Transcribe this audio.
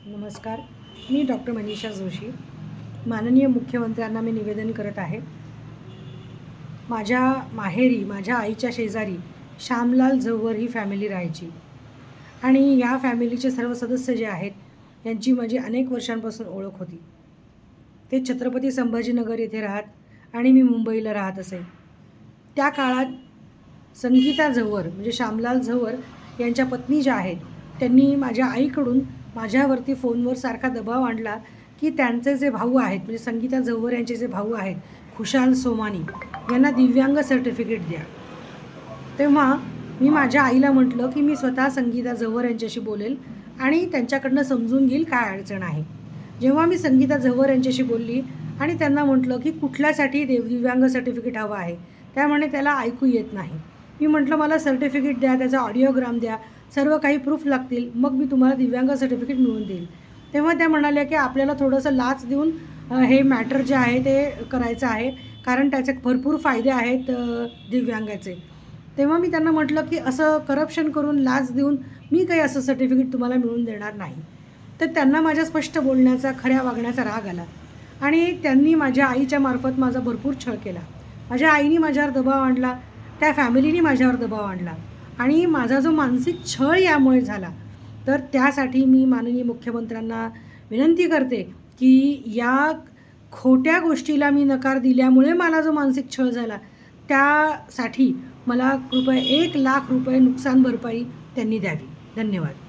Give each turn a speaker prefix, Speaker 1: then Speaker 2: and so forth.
Speaker 1: नमस्कार. मी डॉक्टर मनीषा जोशी. माननीय मुख्यमंत्र्यांना मी निवेदन करत आहे. माझ्या माहेरी माझ्या आईच्या शेजारी श्यामलाल झंवर ही फॅमिली राहायची आणि या फॅमिलीचे सर्व सदस्य जे आहेत यांची माझी अनेक वर्षांपासून ओळख होती. ते छत्रपती संभाजीनगर येथे राहत आणि मी मुंबईला राहत असे. त्या काळात संगीता झंवर म्हणजे श्यामलाल झंवर यांच्या पत्नी ज्या आहेत त्यांनी माझ्या आईकडून माझ्यावरती फोनवर सारखा दबाव आणला की त्यांचे जे भाऊ आहेत म्हणजे संगीता झंवर यांचे जे भाऊ आहेत खुशाल सोमानी यांना दिव्यांग सर्टिफिकेट द्या. तेव्हा मी माझ्या आईला म्हटलं की मी स्वतः संगीता झंवर यांच्याशी बोलेल आणि त्यांच्याकडनं समजून घेईल काय अडचण आहे. जेव्हा मी संगीता झंवर यांच्याशी बोलली आणि त्यांना म्हटलं की कुठल्यासाठी दिव्यांग सर्टिफिकेट हवं आहे, त्यामुळे त्याला ऐकू येत नाही. मी म्हटलं मला सर्टिफिकेट द्या, त्याचा ऑडिओग्राम द्या, सर्व काही प्रूफ लागतील, मग मी तुम्हाला दिव्यांग सर्टिफिकेट मिळवून देईल. तेव्हा त्या म्हणाल्या की आपल्याला थोडंसं लाच देऊन हे मॅटर जे आहे ते करायचं आहे, कारण त्याचे भरपूर फायदे आहेत दिव्यांगाचे. तेव्हा मी त्यांना म्हटलं की असं करप्शन करून लाच देऊन मी काही असं सर्टिफिकेट तुम्हाला मिळवून देणार नाही. तर त्यांना माझ्या स्पष्ट बोलण्याचा खऱ्या वागण्याचा राग आला आणि त्यांनी माझ्या आईच्या मार्फत माझा भरपूर छळ केला. माझ्या आईने माझ्यावर दबाव आणला, त्या फॅमिलीने माझ्यावर दबाव आणला आणि माझा जो मानसिक छळ यामुळे झाला. तर त्यासाठी मी माननीय मुख्यमंत्र्यांना विनंती करते की या खोट्या गोष्टीला मी नकार दिल्यामुळे मला जो मानसिक छळ झाला त्यासाठी मला कृपया 1,00,000 रुपये नुकसान भरपाई त्यांनी द्यावी. धन्यवाद.